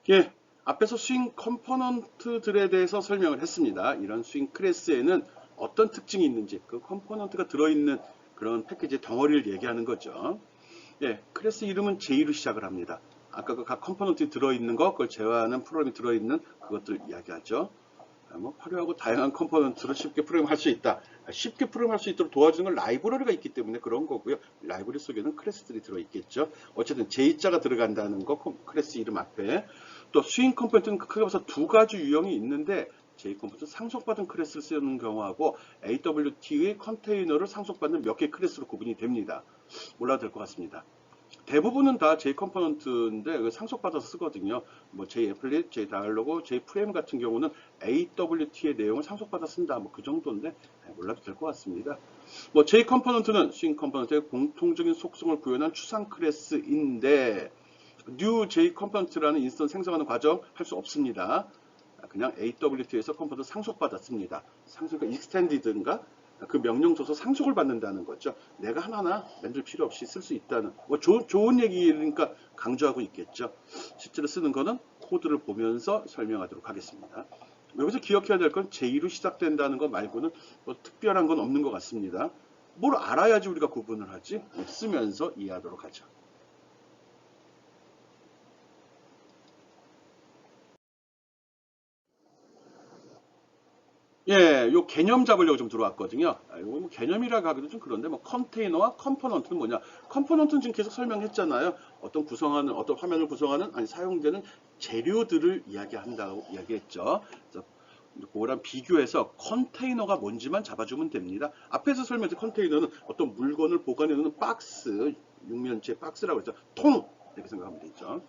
예, 앞에서 스윙 컴포넌트들에 대해서 설명을 했습니다. 이런 스윙 클래스에는 어떤 특징이 있는지 그 컴포넌트가 들어있는 그런 패키지 덩어리를 얘기하는 거죠. 예, 클래스 이름은 J로 시작을 합니다. 아까 그 각 컴포넌트에 들어있는 거, 그걸 제어하는 프로그램이 들어있는 그것들 이야기하죠. 뭐 화려하고 다양한 컴포넌트로 쉽게 프로그램할 수 있다. 쉽게 프로그램할 수 있도록 도와주는 건 라이브러리가 있기 때문에 그런 거고요. 라이브러리 속에는 클래스들이 들어있겠죠. 어쨌든 J자가 들어간다는 거 클래스 이름 앞에. 또 스윙 컴포넌트는 크게 봐서 두 가지 유형이 있는데 J 컴포넌트 상속받은 클래스를 쓰는 경우하고 AWT의 컨테이너를 상속받는 몇 개의 클래스로 구분이 됩니다. 몰라도 될 것 같습니다. 대부분은 다 J 컴포넌트인데 상속받아서 쓰거든요. 뭐 J 애플릿, J 다이얼로그, J 프레임 같은 경우는 AWT의 내용을 상속받아 쓴다. 뭐 그 정도인데 몰라도 될 것 같습니다. 뭐 J 컴포넌트는 스윙 컴포넌트의 공통적인 속성을 구현한 추상 클래스인데 new J 컴포넌트라는 인스턴스 생성하는 과정 할 수 없습니다. 그냥 AWT에서 컴포넌트 상속받았습니다. 상속, 익스텐디드인가? 그 명령 줘서 상속을 받는다는 거죠. 내가 하나하나 만들 필요 없이 쓸 수 있다는 뭐 좋은 얘기니까 강조하고 있겠죠. 실제로 쓰는 거는 코드를 보면서 설명하도록 하겠습니다. 여기서 기억해야 될 건 J로 시작된다는 거 말고는 뭐 특별한 건 없는 것 같습니다. 뭘 알아야지 우리가 구분을 하지? 쓰면서 이해하도록 하죠. 예, 요 개념 잡으려고 좀 들어왔거든요. 이거 뭐 개념이라고 하기도 좀 그런데 뭐 컨테이너와 컴포넌트는 뭐냐? 컴포넌트는 지금 계속 설명했잖아요. 어떤 구성하는 어떤 화면을 구성하는 아니 사용되는 재료들을 이야기한다고 이야기했죠. 그래서 그거랑 비교해서 컨테이너가 뭔지만 잡아주면 됩니다. 앞에서 설명했던 컨테이너는 어떤 물건을 보관해놓는 박스, 육면체 박스라고 했죠. 통 이렇게 생각하면 되죠.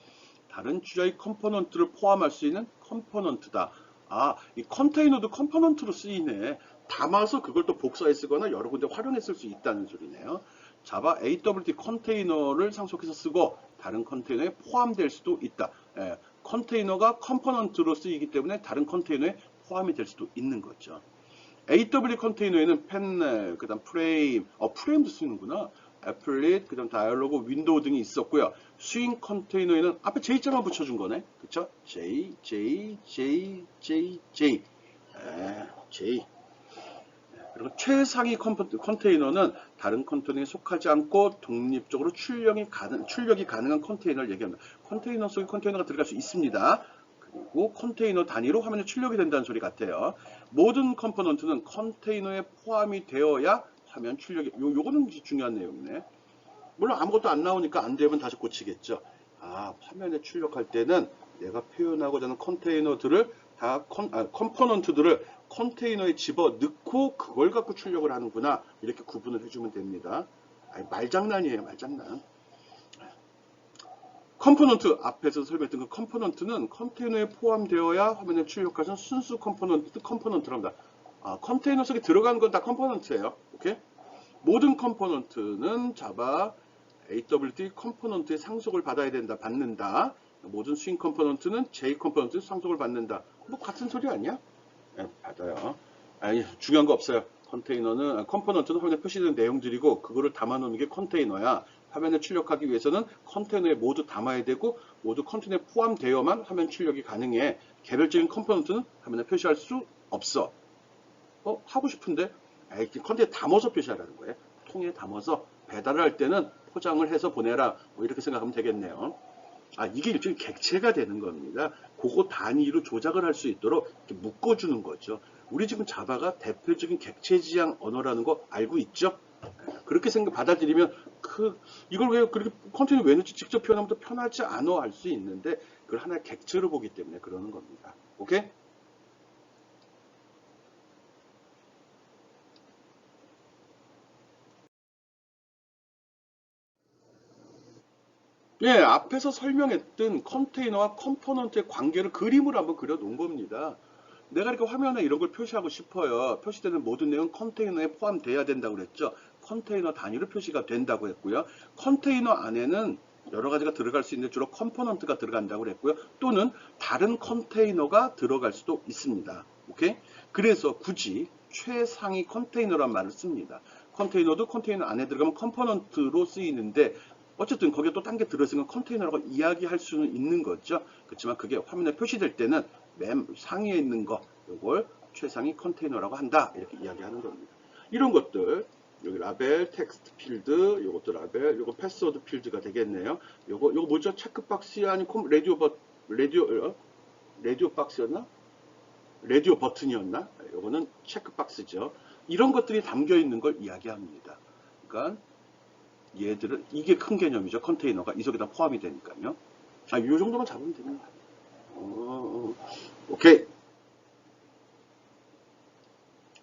다른 GUI 컴포넌트를 포함할 수 있는 컴포넌트다. 아, 이 컨테이너도 컴포넌트로 쓰이네. 담아서 그걸 또 복사해 쓰거나 여러 군데 활용해 쓸 수 있다는 소리네요. 자바 AWT 컨테이너를 상속해서 쓰고 다른 컨테이너에 포함될 수도 있다. 예, 컨테이너가 컴포넌트로 쓰이기 때문에 다른 컨테이너에 포함이 될 수도 있는 거죠. AW 컨테이너에는 펜넬, 그 다음 프레임, 프레임도 쓰는구나. 애플릿, 그 다음 다이얼로그, 윈도우 등이 있었고요. 스윙 컨테이너에는 앞에 J자만 붙여준 거네. 그쵸? J, J, J, J, J. J. 그리고 최상위 컨테이너는 다른 컨테이너에 속하지 않고 독립적으로 출력이 가능한 컨테이너를 얘기합니다. 컨테이너 속에 컨테이너가 들어갈 수 있습니다. 그리고 컨테이너 단위로 화면에 출력이 된다는 소리 같아요. 모든 컴포넌트는 컨테이너에 포함이 되어야 화면 출력이, 요거는 중요한 내용이네. 물론 아무것도 안 나오니까 안 되면 다시 고치겠죠. 아, 화면에 출력할 때는 내가 표현하고자 하는 컨테이너들을 컴포넌트들을 컨테이너에 집어 넣고 그걸 갖고 출력을 하는구나. 이렇게 구분을 해주면 됩니다. 아니, 말장난이에요, 말장난. 컴포넌트, 앞에서 설명했던 그 컴포넌트는 컨테이너에 포함되어야 화면에 출력하는 순수 컴포넌트랍니다. 아, 컨테이너 속에 들어간 건 다 컴포넌트예요. 오케이? 모든 컴포넌트는 자바 AWT 컴포넌트의 상속을 받아야 된다, 받는다. 모든 스윙 컴포넌트는 J 컴포넌트 상속을 받는다. 뭐 같은 소리 아니야? 네, 받아요. 아니, 중요한 거 없어요. 컴포넌트는 화면에 표시된 내용들이고, 그거를 담아놓는 게 컨테이너야. 화면에 출력하기 위해서는 컨테이너에 모두 담아야 되고, 모두 컨테이너에 포함되어야만 화면 출력이 가능해. 개별적인 컴포넌트는 화면에 표시할 수 없어. 하고 싶은데, 컨테이너에 담아서 표시하라는 거예요. 통에 담아서 배달을 할 때는 포장을 해서 보내라. 뭐 이렇게 생각하면 되겠네요. 아, 이게 일종의 객체가 되는 겁니다. 그거 단위로 조작을 할 수 있도록 이렇게 묶어주는 거죠. 우리 지금 자바가 대표적인 객체 지향 언어라는 거 알고 있죠? 그렇게 받아들이면 이걸 왜 그렇게 컨테이너 왜 넣지? 직접 표현하면 더 편하지 않아 할 수 있는데 그걸 하나의 객체로 보기 때문에 그러는 겁니다. 오케이? 예, 앞에서 설명했던 컨테이너와 컴포넌트의 관계를 그림으로 한번 그려 놓은 겁니다. 내가 이렇게 화면에 이런 걸 표시하고 싶어요. 표시되는 모든 내용은 컨테이너에 포함돼야 된다고 그랬죠. 컨테이너 단위로 표시가 된다고 했고요. 컨테이너 안에는 여러 가지가 들어갈 수 있는데 주로 컴포넌트가 들어간다고 그랬고요. 또는 다른 컨테이너가 들어갈 수도 있습니다. 오케이? 그래서 굳이 최상위 컨테이너란 말을 씁니다. 컨테이너도 컨테이너 안에 들어가면 컴포넌트로 쓰이는데 어쨌든 거기에 또 딴 게 들어있으면 컨테이너라고 이야기할 수는 있는 거죠. 그렇지만 그게 화면에 표시될 때는 맨 상위에 있는 거, 이걸 최상위 컨테이너라고 한다. 이렇게 이야기하는 겁니다. 이런 것들, 여기 라벨, 텍스트 필드, 요것도 라벨, 요거 패스워드 필드가 되겠네요. 요거 뭐죠? 체크박스야? 아니면 라디오 박스였나? 라디오 버튼이었나? 요거는 체크박스죠. 이런 것들이 담겨 있는 걸 이야기합니다. 그러니까 얘들은 이게 큰 개념이죠. 컨테이너가 이 속에다 포함이 되니까요. 요 정도만 잡으면 됩니다. 오케이.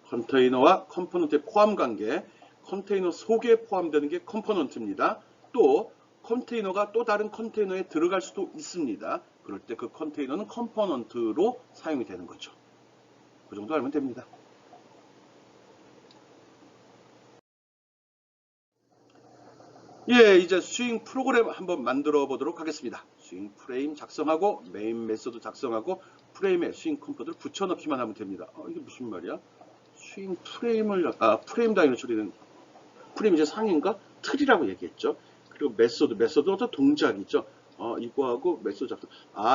컨테이너와 컴포넌트의 포함 관계. 컨테이너 속에 포함되는 게 컴포넌트입니다. 또 컨테이너가 또 다른 컨테이너에 들어갈 수도 있습니다. 그럴 때 그 컨테이너는 컴포넌트로 사용이 되는 거죠. 그 정도 알면 됩니다. 예, 이제 스윙 프로그램 한번 만들어 보도록 하겠습니다. 스윙 프레임 작성하고 메인 메소드 작성하고 프레임에 스윙 컴포트를 붙여넣기만 하면 됩니다. 이게 무슨 말이야? 스윙 프레임을 프레임 다이너 처리는 프레임 이제 상인가? 틀이라고 얘기했죠. 그리고 메소드는 어떤 동작이죠. 이거하고 메소드 작성.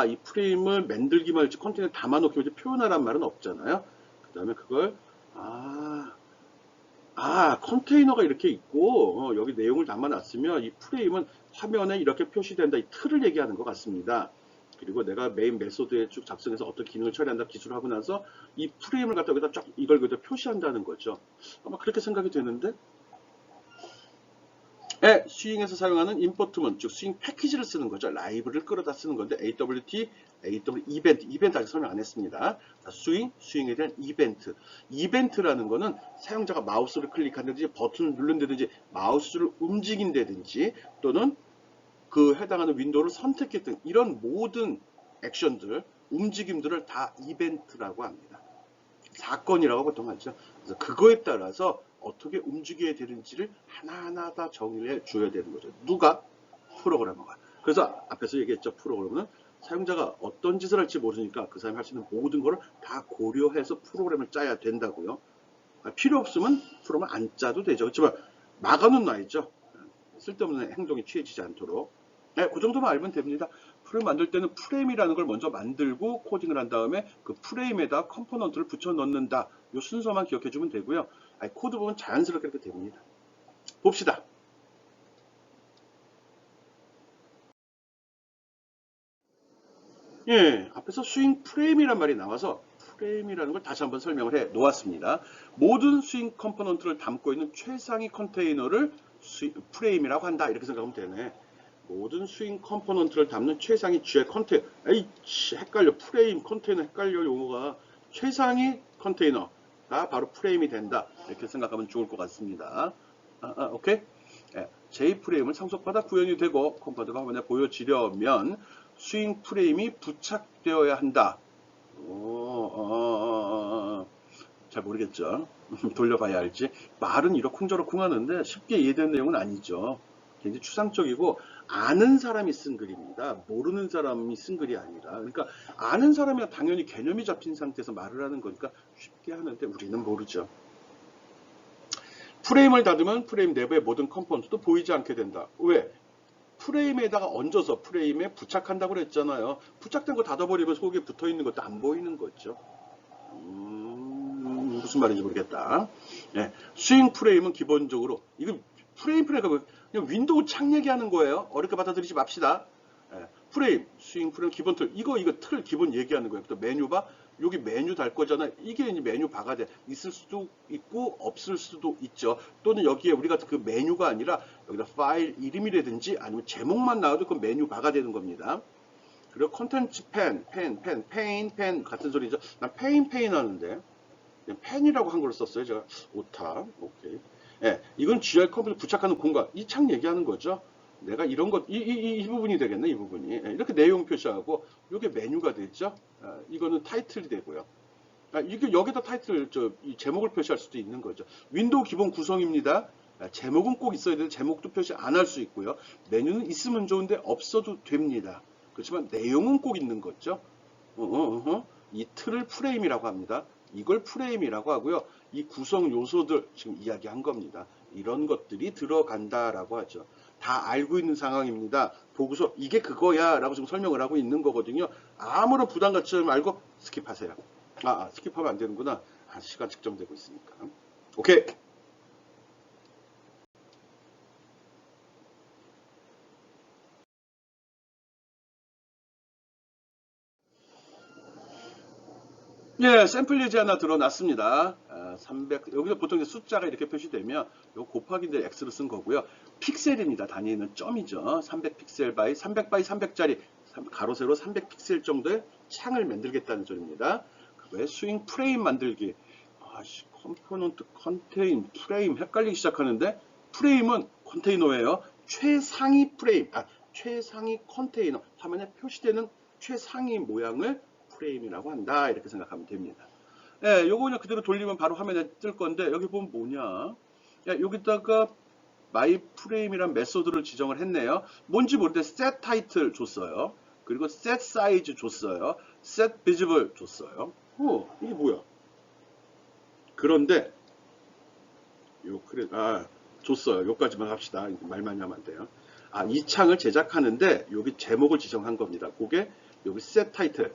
이 프레임을 만들기만 했지 컨테이너에 담아놓기만 했지 표현하란 말은 없잖아요. 그 다음에 그걸 컨테이너가 이렇게 있고 여기 내용을 담아놨으면 이 프레임은 화면에 이렇게 표시된다. 이 틀을 얘기하는 것 같습니다. 그리고 내가 메인 메소드에 쭉 작성해서 어떤 기능을 처리한다 기술을 하고 나서 이 프레임을 갖다 여기다 쫙 이걸 여기다 표시한다는 거죠. 아마 그렇게 생각이 되는데 스윙에서 사용하는 임포트문, 즉 스윙 패키지를 쓰는 거죠. 라이브를 끌어다 쓰는 건데 AWT, AW 이벤트 아직 설명 안 했습니다. 스윙에 대한 이벤트라는 거는 사용자가 마우스를 클릭한다든지 버튼을 누른다든지 마우스를 움직인다든지 또는 그 해당하는 윈도우를 선택했든 이런 모든 액션들, 움직임들을 다 이벤트라고 합니다. 사건이라고 보통 하죠. 그래서 그거에 따라서 어떻게 움직여야 되는지를 하나하나 다 정의를 해줘야 되는 거죠. 누가? 프로그래머가. 그래서 앞에서 얘기했죠. 프로그래머는 사용자가 어떤 짓을 할지 모르니까 그 사람이 할 수 있는 모든 거를 다 고려해서 프로그램을 짜야 된다고요. 필요 없으면 프로그램을 안 짜도 되죠. 그렇지만 막아는 놔야죠. 쓸데없는 행동이 취해지지 않도록. 그 정도만 알면 됩니다. 프레임 만들 때는 프레임이라는 걸 먼저 만들고 코딩을 한 다음에 그 프레임에다 컴포넌트를 붙여 넣는다. 이 순서만 기억해 주면 되고요. 코드 보면 자연스럽게 이렇게 됩니다. 봅시다. 앞에서 스윙 프레임이란 말이 나와서 프레임이라는 걸 다시 한번 설명을 해 놓았습니다. 모든 스윙 컴포넌트를 담고 있는 최상위 컨테이너를 프레임이라고 한다. 이렇게 생각하면 되네. 모든 스윙 컴포넌트를 담는 최상위 주의 컨테이너. 헷갈려. 프레임, 컨테이너 헷갈려. 용어가. 최상위 컨테이너가 바로 프레임이 된다. 이렇게 생각하면 좋을 것 같습니다. 오케이? J 프레임은 상속받아 구현이 되고 컴포넌트가 화면에 보여지려면 스윙 프레임이 부착되어야 한다. 잘 모르겠죠. 돌려봐야 알지. 말은 이러쿵저러쿵 하는데 쉽게 이해되는 내용은 아니죠. 굉장히 추상적이고 아는 사람이 쓴 글입니다. 모르는 사람이 쓴 글이 아니라. 그러니까 아는 사람이야 당연히 개념이 잡힌 상태에서 말을 하는 거니까 쉽게 하는데 우리는 모르죠. 프레임을 닫으면 프레임 내부의 모든 컴포넌트도 보이지 않게 된다. 왜? 프레임에다가 얹어서 프레임에 부착한다고 그랬잖아요. 부착된 거 닫아버리면 속에 붙어있는 것도 안 보이는 거죠. 무슨 말인지 모르겠다. 스윙 프레임은 기본적으로 이거 프레임가 그냥 윈도우 창 얘기하는 거예요. 어렵게 받아들이지 맙시다. 프레임, 스윙 프레임 기본 틀. 이거 틀 기본 얘기하는 거예요. 또 메뉴바, 여기 메뉴 달 거잖아요. 이게 이제 메뉴 바가 돼. 있을 수도 있고 없을 수도 있죠. 또는 여기에 우리가 그 메뉴가 아니라 여기다 파일 이름이라든지 아니면 제목만 나와도 그 메뉴 바가 되는 겁니다. 그리고 컨텐츠 펜 같은 소리죠. 난 페인 하는데 펜이라고 한글을 썼어요. 제가 오타. 오케이. 이건 GR 컴퓨터 부착하는 공간. 이 창 얘기하는 거죠. 내가 이런 것, 이 부분이 되겠네, 이 부분이. 이렇게 내용 표시하고, 이게 메뉴가 되죠. 이거는 타이틀이 되고요. 이게 여기다 타이틀, 이 제목을 표시할 수도 있는 거죠. 윈도우 기본 구성입니다. 제목은 꼭 있어야 되는데, 제목도 표시 안 할 수 있고요. 메뉴는 있으면 좋은데, 없어도 됩니다. 그렇지만 내용은 꼭 있는 거죠. 이 틀을 프레임이라고 합니다. 이걸 프레임이라고 하고요. 이 구성 요소들 지금 이야기한 겁니다. 이런 것들이 들어간다라고 하죠. 다 알고 있는 상황입니다. 보고서 이게 그거야 라고 지금 설명을 하고 있는 거거든요. 아무런 부담 갖지 말고 스킵하세요. 스킵하면 안 되는구나. 시간 측정되고 있으니까. 오케이. 예, 샘플 예제 하나 드러났습니다. 300, 여기서 보통 이제 숫자가 이렇게 표시되면 요 곱하기인데 X로 쓴 거고요. 픽셀입니다. 단위는 점이죠. 300 픽셀 바이 300 바이 300짜리 가로 세로 300 픽셀 정도의 창을 만들겠다는 소리입니다. 그 외에 스윙 프레임 만들기. 컴포넌트, 컨테인, 프레임 헷갈리기 시작하는데 프레임은 컨테이너예요. 최상위 프레임, 최상위 컨테이너 화면에 표시되는 최상위 모양을 프레임이라고 한다. 이렇게 생각하면 됩니다. 예, 요거 그냥 그대로 돌리면 바로 화면에 뜰 건데 여기 보면 뭐냐? 여기다가 마이 프레임이란 메소드를 지정을 했네요. 뭔지 모르는데 set 타이틀 줬어요. 그리고 set 사이즈 줬어요. set visible 줬어요. 이게 뭐야? 그런데 줬어요. 요까지만 합시다. 말만 하면 안 돼요. 이 창을 제작하는데 여기 제목을 지정한 겁니다. 그게 여기 set 타이틀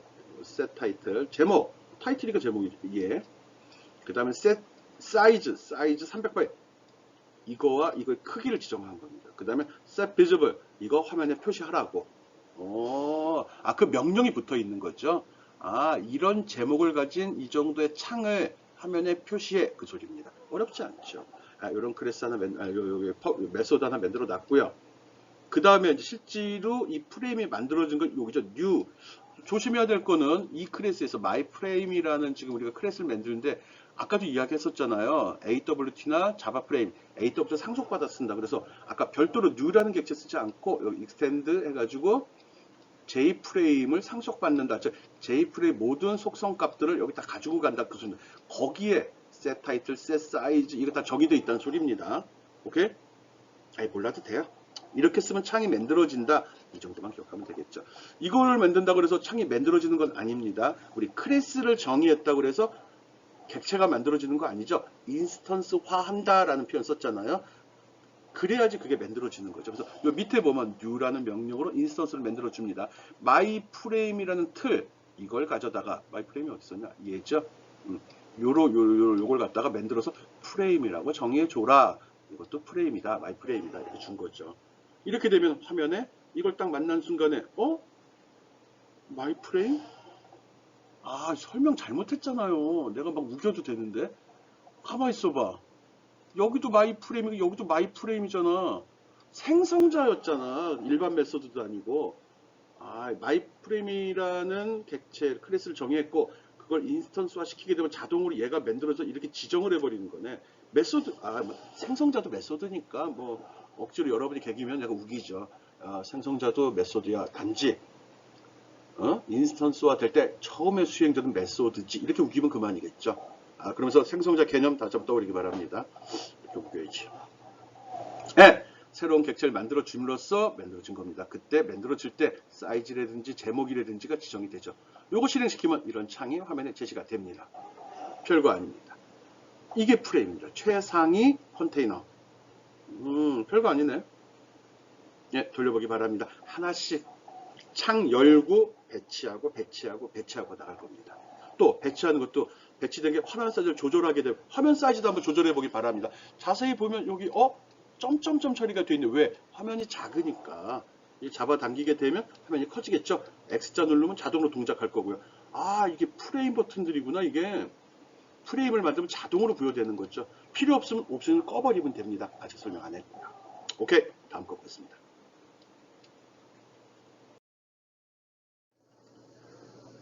제목, 타이틀이니까 제목이죠. 예. 그 다음에 set 사이즈 300바이 이거와 이거의 크기를 지정한 겁니다. 그 다음에 set visible 이거 화면에 표시하라고. 그 명령이 붙어 있는 거죠. 이런 제목을 가진 이 정도의 창을 화면에 표시해 그 소리입니다. 어렵지 않죠. 이런 클래스 하나 메소드 하나 만들어 놨고요. 그 다음에 실제로 이 프레임이 만들어진 건 여기죠. new. 조심해야 될 거는 이 클래스에서 myFrame이라는 지금 우리가 클래스를 만드는데 아까도 이야기했었잖아요. AWT나 자바 프레임, AWT 상속받아 쓴다. 그래서 아까 별도로 new라는 객체 쓰지 않고 여기 extend 해가지고 JFrame을 상속받는다. 즉 JFrame 모든 속성 값들을 여기 다 가지고 간다. 그 소리입니다. 거기에 set title, set size 이거 다 정의되어 있다는 소리입니다. 오케이? 몰라도 돼요. 이렇게 쓰면 창이 만들어진다. 이 정도만 기억하면 되겠죠. 이걸 만든다고 해서 창이 만들어지는 건 아닙니다. 우리 클래스를 정의했다고 해서 객체가 만들어지는 거 아니죠. 인스턴스화한다라는 표현 썼잖아요. 그래야지 그게 만들어지는 거죠. 그래서 요 밑에 보면 new라는 명령으로 인스턴스를 만들어 줍니다. myFrame이라는 틀 이걸 가져다가 myFrame이 어디 있었냐? 얘죠. 요걸 갖다가 만들어서 프레임이라고 정의해 줘라. 이것도 프레임이다. myFrame이다. 이렇게 준 거죠. 이렇게 되면 화면에 이걸 딱 만난 순간에 myFrame? 설명 잘못했잖아요. 내가 막 우겨도 되는데. 가만히 있어봐. 여기도 myFrame이고 여기도 myFrame이잖아. 생성자였잖아. 일반 메소드도 아니고. myFrame이라는 객체 클래스를 정의했고 그걸 인스턴스화 시키게 되면 자동으로 얘가 만들어서 이렇게 지정을 해버리는 거네. 메소드, 생성자도 메소드니까 뭐 억지로 여러분이 개기면 내가 우기죠. 생성자도 메소드야. 단지 인스턴스화 될 때 처음에 수행되는 메소드지. 이렇게 우기면 그만이겠죠. 그러면서 생성자 개념 다시 한번 떠올리기 바랍니다. 이렇게 우겨야지. 네, 새로운 객체를 만들어 줌으로써 만들어진 겁니다. 그때 만들어질 때 사이즈라든지 제목이라든지가 지정이 되죠. 요거 실행시키면 이런 창이 화면에 제시가 됩니다. 별거 아닙니다. 이게 프레임입니다. 최상위 컨테이너. 별거 아니네. 예, 돌려보기 바랍니다. 하나씩 창 열고 배치하고 나갈 겁니다. 또 배치하는 것도 배치된 게 화면 사이즈를 조절하게 되면 화면 사이즈도 한번 조절해 보기 바랍니다. 자세히 보면 여기 점점점 처리가 되어 있는데 왜? 화면이 작으니까 잡아당기게 되면 화면이 커지겠죠. X자 누르면 자동으로 동작할 거고요. 이게 프레임 버튼들이구나. 이게 프레임을 만들면 자동으로 부여되는 거죠. 필요 없으면 옵션을 꺼버리면 됩니다. 아직 설명 안 했고요. 오케이, 다음 거 보겠습니다.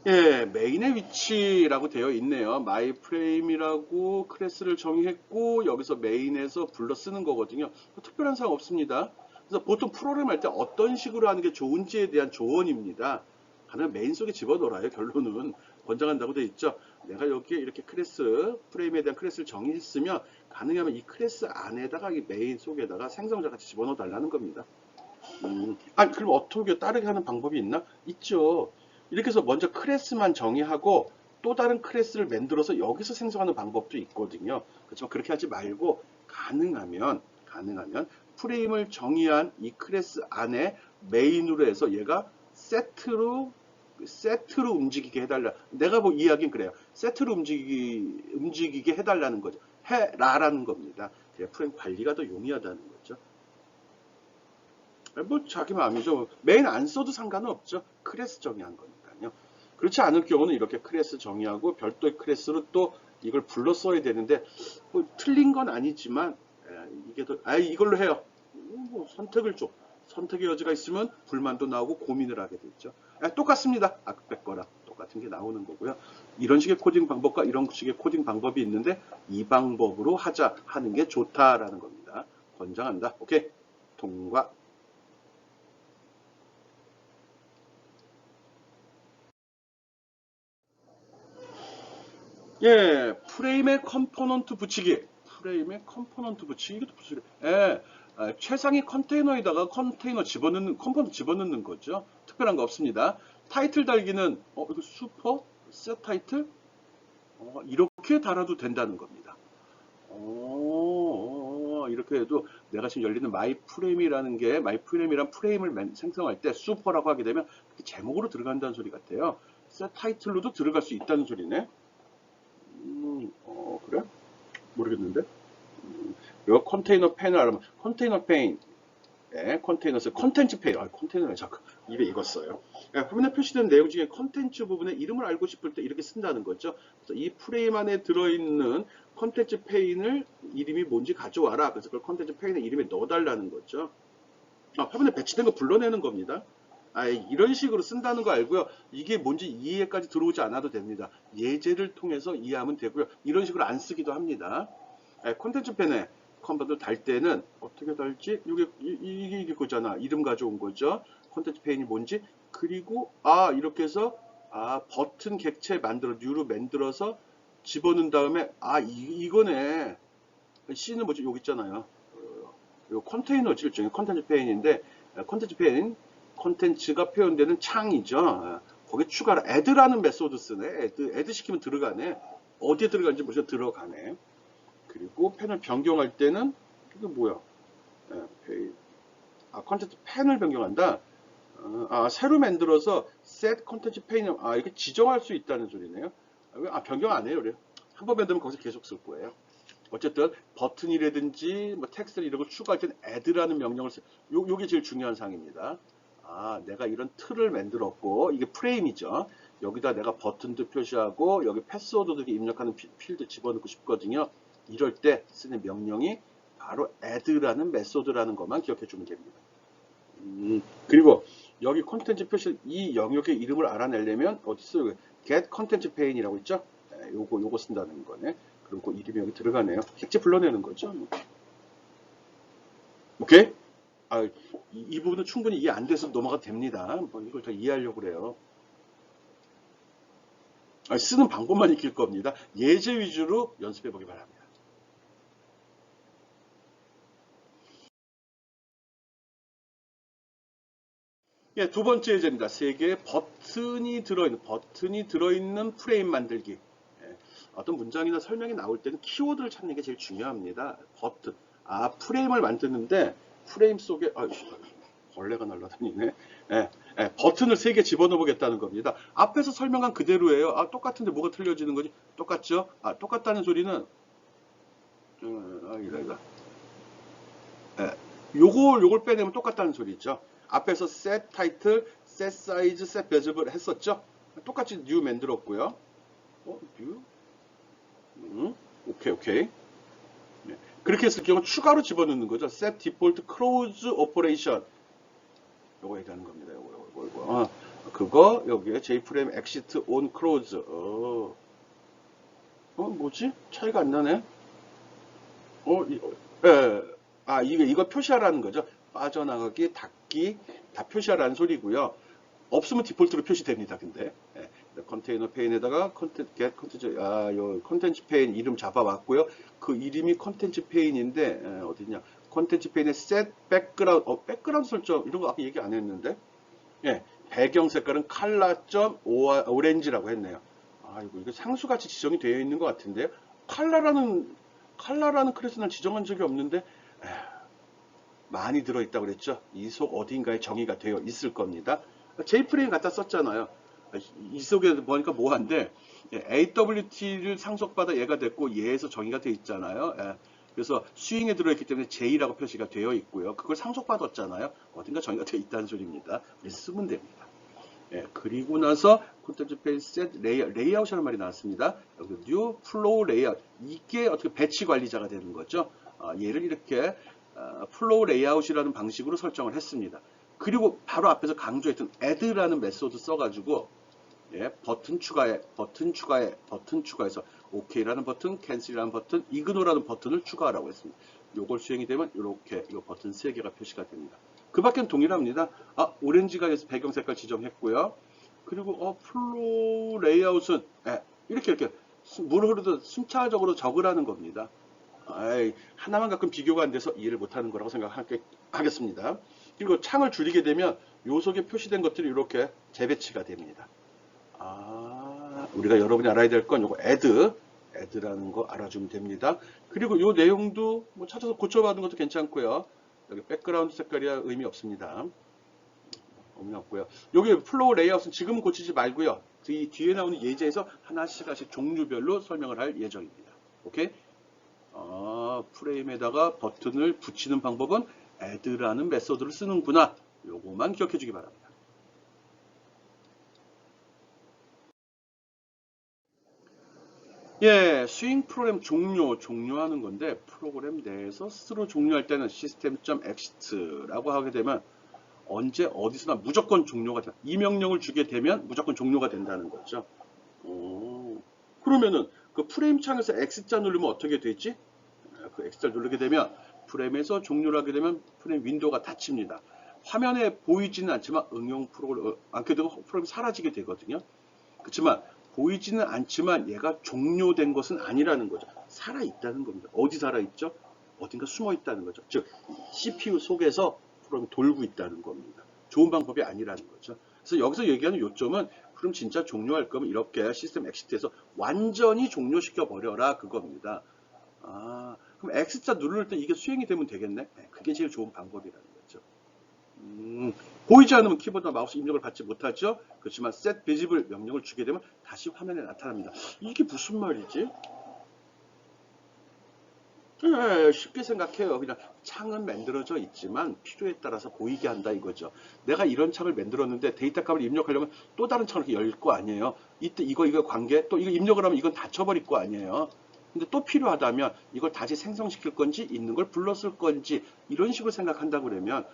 예, 메인의 위치라고 되어 있네요. myFrame이라고 클래스를 정의했고 여기서 메인에서 불러 쓰는 거거든요. 특별한 사항 없습니다. 그래서 보통 프로그램 할 때 어떤 식으로 하는 게 좋은지에 대한 조언입니다. 가능한 메인 속에 집어넣어요. 결론은 권장한다고 되어 있죠. 내가 여기에 이렇게 클래스, 프레임에 대한 클래스를 정의했으면 가능하면 이 클래스 안에다가 이 메인 속에다가 생성자 같이 집어넣어 달라는 겁니다. 그럼 어떻게 다르게 하는 방법이 있나? 있죠. 이렇게 해서 먼저 클래스만 정의하고 또 다른 클래스를 만들어서 여기서 생성하는 방법도 있거든요. 그렇지만 그렇게 하지 말고 가능하면 가능하면 프레임을 정의한 이 클래스 안에 메인으로 해서 얘가 세트로 움직이게 해달라. 내가 뭐 이야기는 그래요. 세트로 움직이게 해달라는 거죠. 해라라는 겁니다. 프레임 관리가 더 용이하다는 거죠. 뭐 자기 마음이죠. 메인 안 써도 상관은 없죠. 클래스 정의한 거니까요. 그렇지 않을 경우는 이렇게 클래스 정의하고 별도의 클래스로 또 이걸 불러 써야 되는데 뭐 틀린 건 아니지만 이게 더 이걸로 해요. 뭐 선택을 줘. 선택의 여지가 있으면 불만도 나오고 고민을 하게 되죠. 똑같습니다. 아까 거랑 똑같은 게 나오는 거고요. 이런 식의 코딩 방법과 이런 식의 코딩 방법이 있는데 이 방법으로 하는 게 좋다라는 겁니다. 권장한다. 오케이. 통과. 예, 프레임에 컴포넌트 붙이기. 프레임에 컴포넌트 붙이기. 이것도 붙이기. 예, 최상위 컨테이너에다가 컴포넌트 집어넣는 거죠. 특별한 거 없습니다. 타이틀 달기는, 이거 슈퍼? 셋 타이틀? 이렇게 달아도 된다는 겁니다. 이렇게 해도 내가 지금 열리는 마이 프레임이라는 게, 마이 프레임이란 프레임을 생성할 때 슈퍼라고 하게 되면 제목으로 들어간다는 소리 같아요. 셋 타이틀로도 들어갈 수 있다는 소리네. 그래? 모르겠는데. 이거 컨테이너 펜을 알아보면 컨테이너 페인, 컨테이너스 컨텐츠 페인, 컨테이너에 자꾸 입에 익었어요. 화면에 표시된 내용 중에 컨텐츠 부분의 이름을 알고 싶을 때 이렇게 쓴다는 거죠. 그래서 이 프레임 안에 들어있는 컨텐츠 페인을 이름이 뭔지 가져와라. 그래서 그걸 컨텐츠 페인의 이름에 넣어달라는 거죠. 화면에 배치된 거 불러내는 겁니다. 이런 식으로 쓴다는 거 알고요. 이게 뭔지 이해까지 들어오지 않아도 됩니다. 예제를 통해서 이해하면 되고요. 이런 식으로 안 쓰기도 합니다. 콘텐츠 펜에 컴퓨터 달 때는 어떻게 달지? 이게 거잖아. 이름 가져온 거죠. 콘텐츠 페인이 뭔지. 그리고 이렇게 해서 버튼 객체 뉴로 만들어서 집어넣은 다음에 이거네. C는 뭐지? 여기 있잖아요. 요 컨테이너지 일종의 컨텐츠 페인인데 컨텐츠 페인 컨텐츠가 표현되는 창이죠. 거기에 추가로 add라는 메소드 쓰네. add 시키면 들어가네. 어디에 들어가는지 모르겠 들어가네. 그리고 펜을 변경할 때는 이게 뭐야? 컨텐츠 펜을 변경한다. 새로 만들어서 set 컨텐츠 펜 이렇게 지정할 수 있다는 소리네요. 변경 안 해요, 그래요. 한 번 만들면 거기서 계속 쓸 거예요. 어쨌든 버튼이라든지 뭐 텍스트를 이런 걸 추가할 때는 add라는 명령을 써요. 요게 제일 중요한 사항입니다. 내가 이런 틀을 만들었고 이게 프레임이죠. 여기다 내가 버튼도 표시하고 여기 패스워드도 입력하는 필드 집어넣고 싶거든요. 이럴 때 쓰는 명령이 바로 add라는 메소드라는 것만 기억해 주면 됩니다. 그리고 여기 콘텐츠 표시 이 영역의 이름을 알아내려면 어디 있어요? get 컨텐츠 페인이라고 있죠? 요거 쓴다는 거네. 그리고 이름이 여기 들어가네요. 객체 불러내는 거죠. 오케이? 이 부분은 충분히 이해 안 돼서 넘어가도 됩니다. 이걸 다 이해하려고 그래요. 쓰는 방법만 익힐 겁니다. 예제 위주로 연습해 보기 바랍니다. 예, 두 번째 예제입니다. 세 개의 버튼이 들어있는 프레임 만들기. 어떤 문장이나 설명이 나올 때는 키워드를 찾는 게 제일 중요합니다. 버튼. 프레임을 만드는데 프레임 속에 벌레가 날아다니네. 버튼을 3개 집어넣어 보겠다는 겁니다. 앞에서 설명한 그대로예요. 똑같은데 뭐가 틀려지는 거지? 똑같죠? 똑같다는 소리는 요걸 빼내면 똑같다는 소리죠. 앞에서 set 타이틀, set 사이즈, set 베저블 했었죠? 똑같이 new 만들었고요. new? 오케이. 그렇게 했을 경우 추가로 집어넣는 거죠. set default close operation. 요거 얘기하는 겁니다. 요거. 그거 여기에 jframe exit on close. 뭐지? 차이가 안 나네. 이거 표시하라는 거죠. 빠져나가기, 닫기 다 표시하라는 소리고요. 없으면 디폴트로 표시됩니다. 근데 컨테이너 페인에다가 컨텐츠 페인 이름 잡아왔고요. 그 이름이 컨텐츠 페인인데 어디냐? 컨텐츠 페인의 set 백그라운드 설정 이런 거 아까 얘기 안 했는데 배경 색깔은 칼라.점 오렌지라고 했네요. 이거 상수같이 지정이 되어 있는 것 같은데요. 칼라라는 클래스는 지정한 적이 없는데 많이 들어있다고 그랬죠. 이 속 어딘가에 정의가 되어 있을 겁니다. J프레임 갖다 썼잖아요. 이 속에 보니까 뭐한데 AWT를 상속받아 얘가 됐고 얘에서 정의가 되어 있잖아요. 그래서 스윙에 들어있기 때문에 J라고 표시가 되어 있고요. 그걸 상속받았잖아요. 어딘가 정의가 되어 있다는 소리입니다. 쓰면 됩니다. 그리고 나서 콘텐츠 페이지 셋 레이아웃이라는 말이 나왔습니다. 여기 뉴 플로우 레이아웃, 이게 어떻게 배치 관리자가 되는 거죠. 얘를 이렇게 플로우 레이아웃이라는 방식으로 설정을 했습니다. 그리고 바로 앞에서 강조했던 add라는 메소드 써가지고 버튼 추가해, 버튼 추가해, 버튼 추가해서 OK라는 버튼, 캔슬이라는 버튼, 이그노라는 버튼을 추가하라고 했습니다. 요걸 수행이 되면 이렇게 이 버튼 3개가 표시가 됩니다. 그 밖엔 동일합니다. 오렌지가 돼서 배경 색깔 지정했고요. 그리고 플로우 레이아웃은 이렇게 물 흐르듯 순차적으로 적으라는 겁니다. 하나만 가끔 비교가 안 돼서 이해를 못하는 거라고 생각하겠습니다. 그리고 창을 줄이게 되면 요 속에 표시된 것들이 이렇게 재배치가 됩니다. 우리가 여러분이 알아야 될 건 요거 add라는 거 알아주면 됩니다. 그리고 요 내용도 뭐 찾아서 고쳐받은 것도 괜찮고요. 여기 백그라운드 색깔이야 의미 없습니다. 의미 없고요. 여기 플로우 레이아웃은 지금은 고치지 말고요. 이 뒤에 나오는 예제에서 하나씩 종류별로 설명을 할 예정입니다. 오케이? 프레임에다가 버튼을 붙이는 방법은 add라는 메소드를 쓰는구나. 요거만 기억해 주기 바랍니다. 스윙 프로그램 종료하는 건데, 프로그램 내에서 스스로 종료할 때는 system.exit라고 하게 되면 언제 어디서나 무조건 종료가 된다. 이 명령을 주게 되면 무조건 종료가 된다는 거죠. 그러면은 그 프레임 창에서 X자 누르면 어떻게 되지? 그 X자 누르게 되면 프레임에서 종료를 하게 되면 프레임 윈도우가 닫힙니다. 화면에 보이지는 않지만 응용 프로그램 않게 되고 프로그램이 사라지게 되거든요. 그렇지만 보이지는 않지만 얘가 종료된 것은 아니라는 거죠. 살아있다는 겁니다. 어디 살아있죠? 어딘가 숨어있다는 거죠. 즉 CPU 속에서 프로그램이 돌고 있다는 겁니다. 좋은 방법이 아니라는 거죠. 그래서 여기서 얘기하는 요점은 그럼 진짜 종료할 거면 이렇게 시스템 엑시트에서 완전히 종료시켜 버려라 그겁니다. 그럼 X자 누를 때 이게 수행이 되면 되겠네? 그게 제일 좋은 방법이라는 거죠. 보이지 않으면 키보드나 마우스 입력을 받지 못하죠. 그렇지만 set visible 명령을 주게 되면 다시 화면에 나타납니다. 이게 무슨 말이지? 쉽게 생각해요. 그냥 창은 만들어져 있지만 필요에 따라서 보이게 한다 이거죠. 내가 이런 창을 만들었는데 데이터 값을 입력하려면 또 다른 창을 열 거 아니에요. 이때 이거 관계 또 이거 입력을 하면 이건 닫혀버릴 거 아니에요. 근데 또 필요하다면 이걸 다시 생성시킬 건지 있는 걸 불렀을 건지 이런 식으로 생각한다고 그러면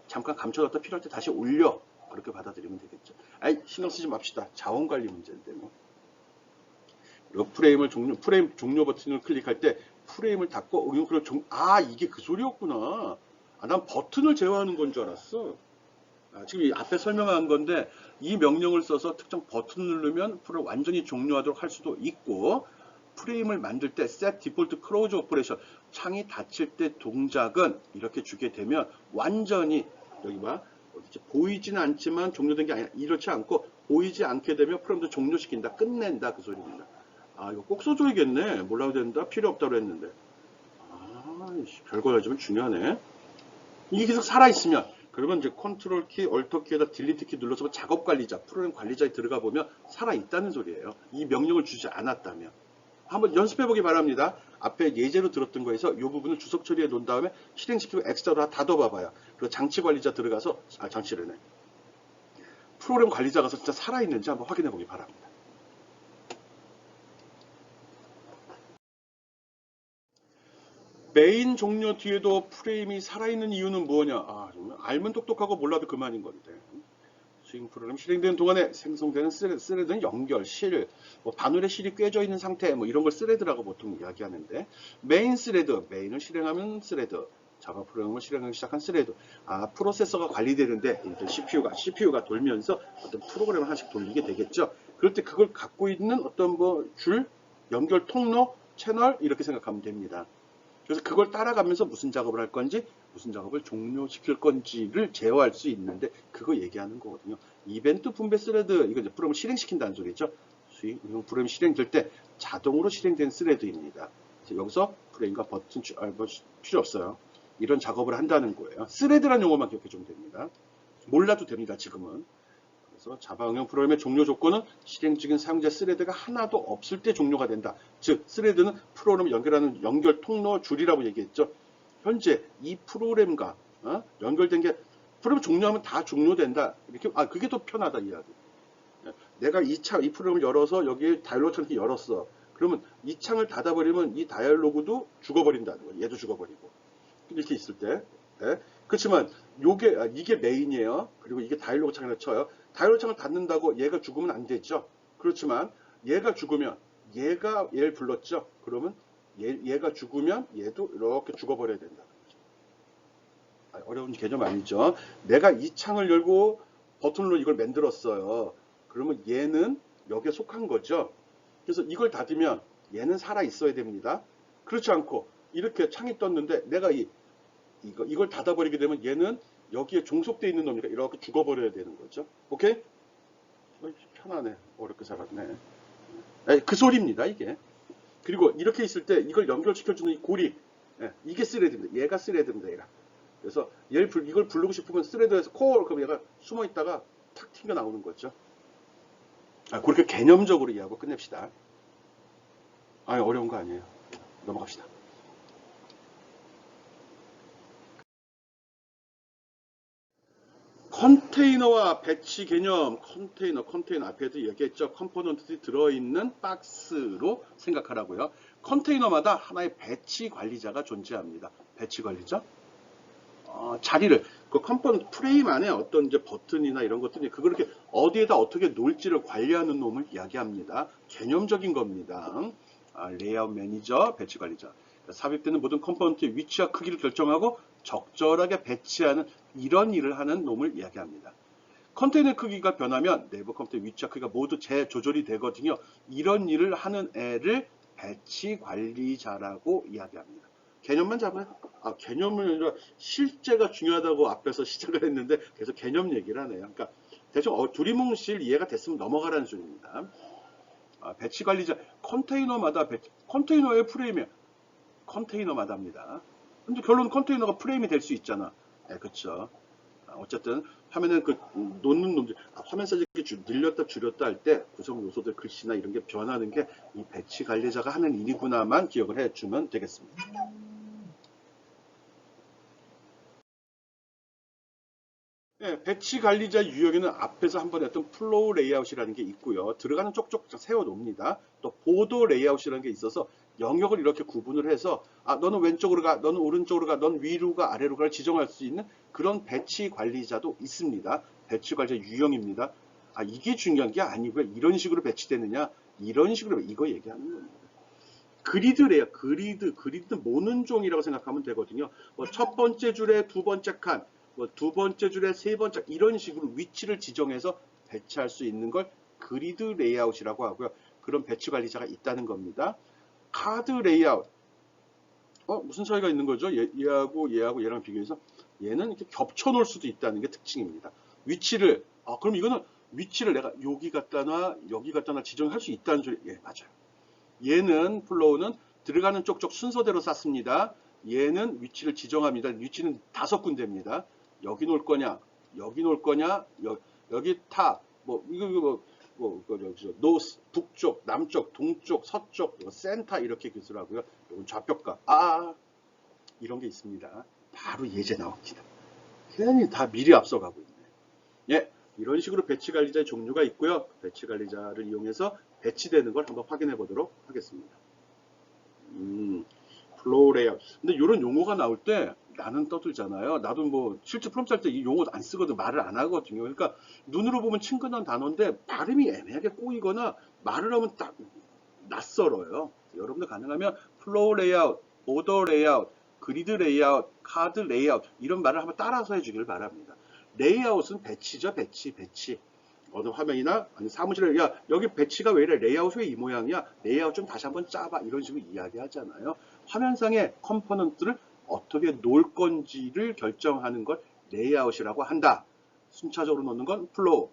잠깐 감춰뒀다 필요할 때 다시 올려 그렇게 받아들이면 되겠죠. 신경 쓰지 맙시다. 자원 관리 문제인데 뭐. 그리고 프레임 종료 버튼을 클릭할 때 프레임을 닫고 이게 그 소리였구나. 난 버튼을 제어하는 건 줄 알았어. 지금 이 앞에 설명한 건데 이 명령을 써서 특정 버튼을 누르면 프레임 완전히 종료하도록 할 수도 있고 프레임을 만들 때 set default close operation 창이 닫힐 때 동작은 이렇게 주게 되면 완전히 여기 봐 보이지는 않지만 종료된 게 아니라 이렇지 않고 보이지 않게 되면 프레임도 종료시킨다 끝낸다 그 소리입니다. 이거 꼭 써줘야겠네. 몰라도 된다 필요 없다고 했는데 별거 가지고 중요하네. 이게 계속 살아있으면 그러면 이제 컨트롤 키, 얼터 키에다 딜리트 키 눌러서 작업 관리자, 프로그램 관리자에 들어가 보면 살아있다는 소리예요. 이 명령을 주지 않았다면. 한번 연습해 보기 바랍니다. 앞에 예제로 들었던 거에서 이 부분을 주석 처리해 놓은 다음에 실행시키고 X자로 다 닫아봐봐요. 그리고 장치 관리자 들어가서 장치래네. 프로그램 관리자 가서 진짜 살아있는지 한번 확인해 보기 바랍니다. 메인 종료 뒤에도 프레임이 살아있는 이유는 뭐냐? 정말 알면 똑똑하고 몰라도 그만인 건데. 스윙 프로그램 실행되는 동안에 생성되는 스레드는 연결, 바늘에 실이 꿰져 있는 상태, 이런 걸 스레드라고 보통 이야기하는데, 메인을 실행하면 스레드, 자바 프로그램을 실행하기 시작한 스레드. 프로세서가 관리되는데, 일단 CPU가 돌면서 어떤 프로그램을 하나씩 돌리게 되겠죠. 그럴 때 그걸 갖고 있는 어떤 줄, 연결 통로, 채널, 이렇게 생각하면 됩니다. 그래서 그걸 따라가면서 무슨 작업을 할 건지 무슨 작업을 종료시킬 건지를 제어할 수 있는데 그거 얘기하는 거거든요. 이벤트 분배 스레드 이거 이제 프로그램을 실행시킨다는 소리죠. 프로그램이 실행될 때 자동으로 실행된 스레드입니다. 여기서 프레임과 버튼 필요 없어요. 이런 작업을 한다는 거예요. 스레드라는 용어만 기억해 주면 됩니다. 몰라도 됩니다, 지금은. 그래서 자바 응용 프로그램의 종료 조건은 실행 중인 사용자 스레드가 하나도 없을 때 종료가 된다. 즉, 스레드는 프로그램을 연결하는 연결 통로 줄이라고 얘기했죠. 현재 이 프로그램과 연결된 게 프로그램 종료하면 다 종료된다. 이렇게 그게 더 편하다 이야기. 내가 이 프로그램을 열어서 여기 다이얼로그 창을 열었어. 그러면 이 창을 닫아버리면 이 다이얼로그도 죽어버린다는 거예요. 얘도 죽어버리고. 이렇게 있을 때. 네. 그렇지만 이게 메인이에요. 그리고 이게 다이얼로그 창을 쳐요. 다이얼로그 창을 닫는다고 얘가 죽으면 안 되죠. 그렇지만 얘가 죽으면 얘를 불렀죠. 그러면 얘가 죽으면 얘도 이렇게 죽어버려야 된다. 어려운 개념 아니죠. 내가 이 창을 열고 버튼으로 이걸 만들었어요. 그러면 얘는 여기에 속한 거죠. 그래서 이걸 닫으면 얘는 살아 있어야 됩니다. 그렇지 않고 이렇게 창이 떴는데 내가 이걸 닫아버리게 되면 얘는 여기에 종속되어 있는 놈이니까 이렇게 죽어버려야 되는 거죠. 오케이? 편하네. 어렵게 살았네. 그 소리입니다, 이게. 그리고 이렇게 있을 때 이걸 연결시켜주는 이 고리, 이게 스레드입니다. 얘가 스레드입니다, 얘가. 그래서 이걸 부르고 싶으면 스레드에서 콜, 그럼 얘가 숨어 있다가 탁 튕겨 나오는 거죠. 그렇게 개념적으로 이해하고 끝냅시다. 어려운 거 아니에요. 넘어갑시다. 컨테이너와 배치 개념, 컨테이너 앞에도 얘기했죠. 컴포넌트들이 들어있는 박스로 생각하라고요. 컨테이너마다 하나의 배치 관리자가 존재합니다. 배치 관리자? 자리를, 그 컴포넌트 프레임 안에 어떤 이제 버튼이나 이런 것들이 그걸 이렇게 어디에다 어떻게 놓을지를 관리하는 놈을 이야기합니다. 개념적인 겁니다. 레이아웃 매니저, 배치 관리자. 삽입되는 모든 컴포넌트의 위치와 크기를 결정하고 적절하게 배치하는 이런 일을 하는 놈을 이야기합니다. 컨테이너 크기가 변하면 내부 컴퓨터 위치와 크기가 모두 재조절이 되거든요. 이런 일을 하는 애를 배치 관리자라고 이야기합니다. 개념만 잡아요. 개념을 실제가 중요하다고 앞에서 시작을 했는데 계속 개념 얘기를 하네요. 그러니까 대충 두리뭉실 이해가 됐으면 넘어가라는 소리입니다. 배치 관리자, 컨테이너의 프레임이 컨테이너마다입니다. 근데 결론은 컨테이너가 프레임이 될 수 있잖아. 그렇죠. 어쨌든 화면에 놓는 놈들, 화면 사이즈 늘렸다 줄였다 할 때 구성 요소들 글씨나 이런 게 변하는 게 이 배치 관리자가 하는 일이구나만 기억을 해주면 되겠습니다. 배치 관리자 유형에는 앞에서 한번 했던 플로우 레이아웃이라는 게 있고요. 들어가는 쪽쪽 세워 놓습니다. 또 보도 레이아웃이라는 게 있어서 영역을 이렇게 구분을 해서 너는 왼쪽으로 가, 너는 오른쪽으로 가, 넌 위로 가, 아래로 가를 지정할 수 있는 그런 배치 관리자도 있습니다. 배치 관리자 유형입니다. 이게 중요한 게 아니고요. 이런 식으로 배치되느냐, 이런 식으로 이거 얘기하는 겁니다. 그리드래요. 그리드는 모는 종이라고 생각하면 되거든요. 첫 번째 줄에 두 번째 칸, 두 번째 줄에 세 번째, 이런 식으로 위치를 지정해서 배치할 수 있는 걸 그리드 레이아웃이라고 하고요. 그런 배치 관리자가 있다는 겁니다. 카드 레이아웃. 무슨 차이가 있는 거죠? 얘하고 얘랑 비교해서 얘는 이렇게 겹쳐 놓을 수도 있다는 게 특징입니다. 위치를, 그럼 이거는 위치를 내가 여기 갖다 놔, 여기 갖다 놔 지정할 수 있다는 소리. 맞아요. 얘는 플로우는 들어가는 쪽쪽 순서대로 쌌습니다. 얘는 위치를 지정합니다. 위치는 5군데입니다. 여기 놓을 거냐, 여기 놓을 거냐, 여기 탑, 노스, 북쪽, 남쪽, 동쪽, 서쪽, 센터 이렇게 기술하고요. 이건 좌표가 이런 게 있습니다. 바로 예제 나옵니다. 괜히 다 미리 앞서가고 있네. 이런 식으로 배치 관리자의 종류가 있고요. 배치 관리자를 이용해서 배치되는 걸 한번 확인해 보도록 하겠습니다. 플로우 레이아웃. 근데 이런 용어가 나올 때 나는 떠들잖아요. 나도 실제 프롬프트 할 때 이 용어 안 쓰거든. 말을 안 하거든요. 그러니까 눈으로 보면 친근한 단어인데 발음이 애매하게 꼬이거나 말을 하면 딱 낯설어요. 여러분들 가능하면 플로우 레이아웃, 오더 레이아웃, 그리드 레이아웃, 카드 레이아웃 이런 말을 한번 따라서 해주길 바랍니다. 레이아웃은 배치죠. 배치. 어느 화면이나 아니 사무실에 여기 배치가 왜 이래? 레이아웃 왜 이 모양이야? 레이아웃 좀 다시 한번 짜봐. 이런 식으로 이야기하잖아요. 화면상의 컴포넌트를 어떻게 놓을 건지를 결정하는 걸 레이아웃이라고 한다. 순차적으로 놓는 건 플로우,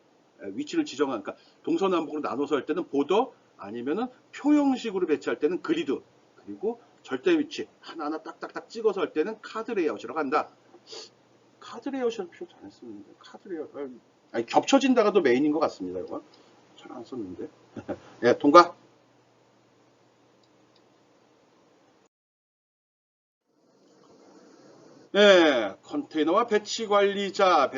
위치를 지정한, 그러니까 동서남북으로 나눠서 할 때는 보더, 아니면은 표 형식으로 배치할 때는 그리드, 그리고 절대 위치 하나하나 딱딱딱 찍어서 할 때는 카드 레이아웃이라고 한다. 카드 레이아웃이라는 표현 잘 안 쓰는데 카드 레이아웃 아니 겹쳐진다가도 메인인 것 같습니다. 이거 잘 안 썼는데. 예, 통과. 네, 컨테이너와 배치 관리자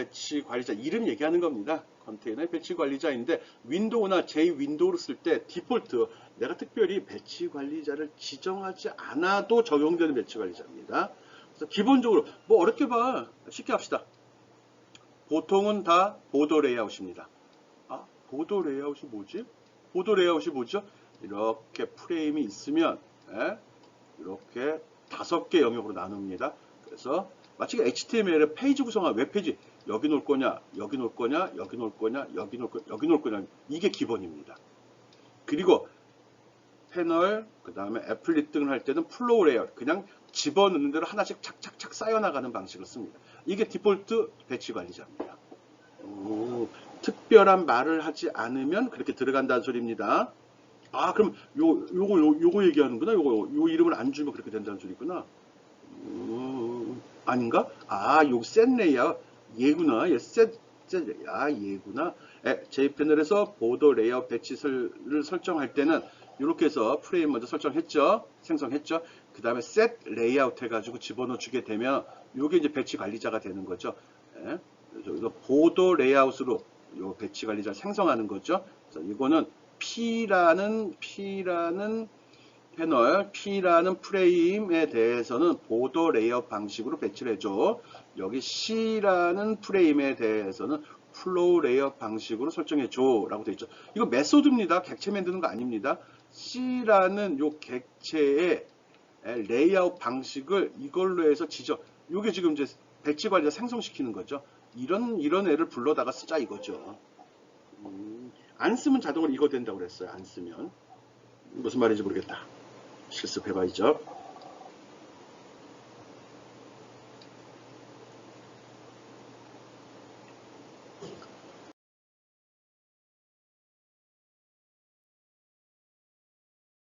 이름 얘기하는 겁니다. 컨테이너의 배치 관리자인데 윈도우나 제 윈도우를 쓸 때 디폴트 내가 특별히 배치 관리자를 지정하지 않아도 적용되는 배치 관리자입니다. 그래서 기본적으로 뭐 어렵게 봐 쉽게 합시다. 보통은 다 보도 레이아웃입니다. 아, 보도 레이아웃이 뭐지? 보도 레이아웃이 뭐죠? 이렇게 프레임이 있으면 이렇게 5개 영역으로 나눕니다. 그래서 마치 HTML의 페이지 구성한 웹페이지 여기 놓을 거냐, 여기 놓을 거냐, 여기 놓을 거냐, 여기 놓을 거냐, 여기 놓을 거냐 이게 기본입니다. 그리고 패널, 그 다음에 애플릿 등을 할 때는 플로우 레이아웃 그냥 집어넣는 대로 하나씩 착착착 쌓여나가는 방식을 씁니다. 이게 디폴트 배치 관리자입니다. 특별한 말을 하지 않으면 그렇게 들어간다는 소리입니다. 아, 그럼 요거 얘기하는구나. 요 이름을 안 주면 그렇게 된다는 소리구나. 아닌가? 아, 요 셋 레이아웃 얘구나. 얘구나. J패널에서 보도 레이아웃 배치를 설정할 때는 이렇게 해서 프레임 먼저 설정했죠. 생성했죠. 그 다음에 셋 레이아웃 해가지고 집어넣어 주게 되면 요게 이제 배치 관리자가 되는 거죠. 그래서 보도 레이아웃으로 요 배치 관리자 생성하는 거죠. 그래서 이거는 P라는 패널, P라는 프레임에 대해서는 보도 레이아웃 방식으로 배치를 해줘. 여기 C라는 프레임에 대해서는 플로우 레이아웃 방식으로 설정해줘. 라고 되어 있죠. 이거 메소드입니다. 객체 만드는 거 아닙니다. C라는 요 객체의 레이아웃 방식을 이걸로 해서 지정. 요게 지금 이제 배치 관리자 생성시키는 거죠. 이런 애를 불러다가 쓰자 이거죠. 안 쓰면 자동으로 이거 된다고 그랬어요. 안 쓰면. 무슨 말인지 모르겠다. 실습해봐야죠.